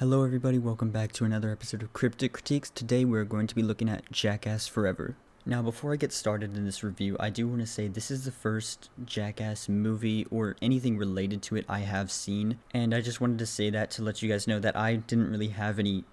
Hello everybody, welcome back to another episode of Cryptic Critiques. Today we're going to be looking at Jackass Forever. Now before I get started in this review, I do want to say this is the first Jackass movie or anything related to it I have seen, and I just wanted to say that to let you guys know that I didn't really have any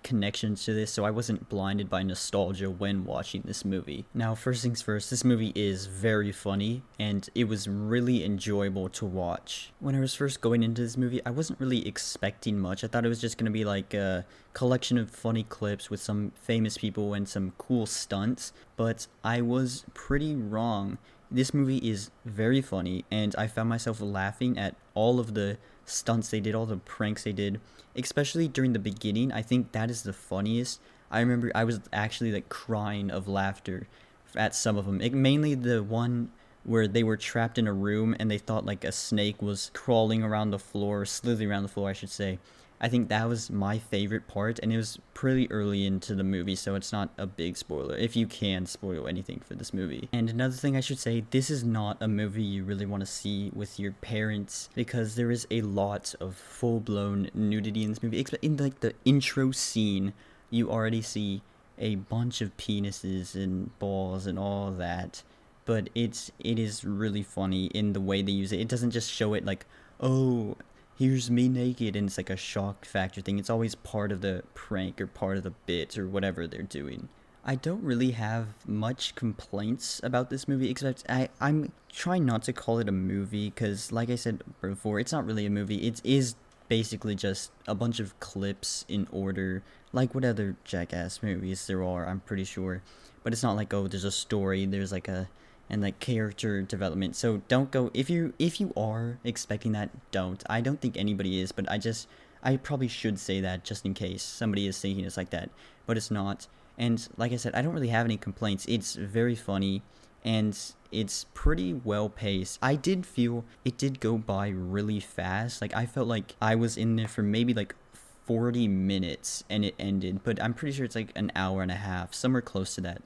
connections to this, so I wasn't blinded by nostalgia when watching this movie. Now first things first, this movie is very funny and it was really enjoyable to watch. When I was first going into this movie, I wasn't really expecting much. I thought it was just going to be like a collection of funny clips with some famous people and some cool stunts, but I was pretty wrong. This movie is very funny, and I found myself laughing at all of the stunts they did, all the pranks they did, especially during the beginning. I think that is the funniest. I remember I was actually crying of laughter at some of them. Mainly the one where they were trapped in a room and they thought a snake was crawling around the floor, slithering around the floor, I should say. I think that was my favorite part, and it was pretty early into the movie, so it's not a big spoiler, if you can spoil anything for this movie. And another thing I should say, this is not a movie you really want to see with your parents, because there is a lot of full-blown nudity in this movie. In the intro scene, you already see a bunch of penises and balls and all that, but it is really funny in the way they use it. It doesn't just show it oh, here's me naked, and it's a shock factor thing. It's always part of the prank or part of the bit or whatever they're doing. I don't really have much complaints about this movie, except I'm trying not to call it a movie, because like I said before, it's not really a movie. It is basically just a bunch of clips in order, like what other Jackass movies there are, I'm pretty sure. But it's not oh, there's a story, there's and character development. So don't go, if you are expecting that, don't. I don't think anybody is, but I probably should say that just in case somebody is thinking it's like that, but it's not. And like I said, I don't really have any complaints. It's very funny and it's pretty well paced. I did feel it did go by really fast. I felt like I was in there for maybe 40 minutes and it ended, but I'm pretty sure it's an hour and a half, somewhere close to that.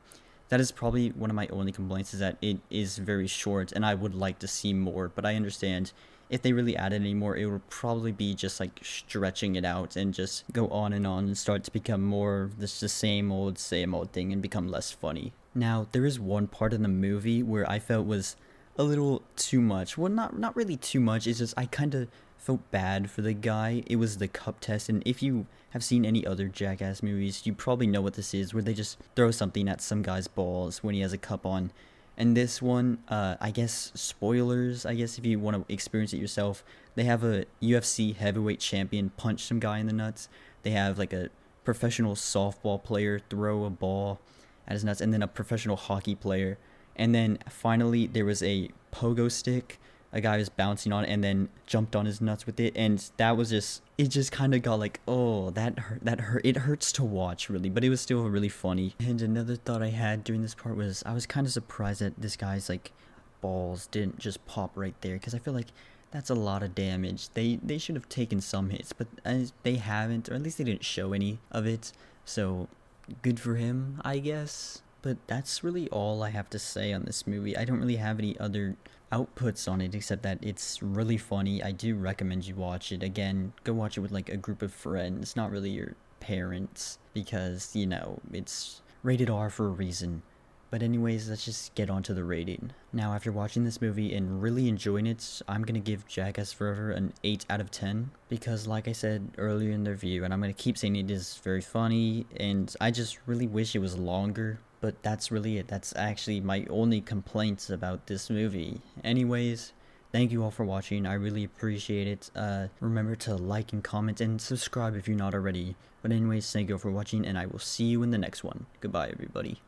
That is probably one of my only complaints, is that it is very short, and I would like to see more, but I understand if they really added any more, it would probably be just stretching it out and just go on and start to become more the same old thing and become less funny. Now, there is one part in the movie where I felt was a little too much. Well, not really too much, it's just I kind of felt bad for the guy. It was the cup test, and if you have seen any other Jackass movies, you probably know what this is, where they just throw something at some guy's balls when he has a cup on. And this one, I guess, spoilers, I guess if you want to experience it yourself, they have a UFC heavyweight champion punch some guy in the nuts. They have a professional softball player throw a ball at his nuts, and then a professional hockey player. And then finally there was a pogo stick. A guy was bouncing on it and then jumped on his nuts with it, and that was it just kind of got oh, that hurt. It hurts to watch, really, but it was still really funny. And another thought I had during this part was I was kind of surprised that this guy's balls didn't just pop right there, because I feel that's a lot of damage. They should have taken some hits, but they haven't, or at least they didn't show any of it, so good for him, I guess. But that's really all I have to say on this movie. I don't really have any other outputs on it, except that it's really funny. I do recommend you watch it. Again, go watch it with a group of friends, not really your parents, because, it's rated R for a reason. But anyways, let's just get on to the rating. Now, after watching this movie and really enjoying it, I'm going to give Jackass Forever an 8 out of 10. Because like I said earlier in the review, and I'm going to keep saying, it is very funny, and I just really wish it was longer. But that's really it. That's actually my only complaints about this movie. Anyways, thank you all for watching. I really appreciate it. Remember to like and comment and subscribe if you're not already. But anyways, thank you all for watching, and I will see you in the next one. Goodbye, everybody.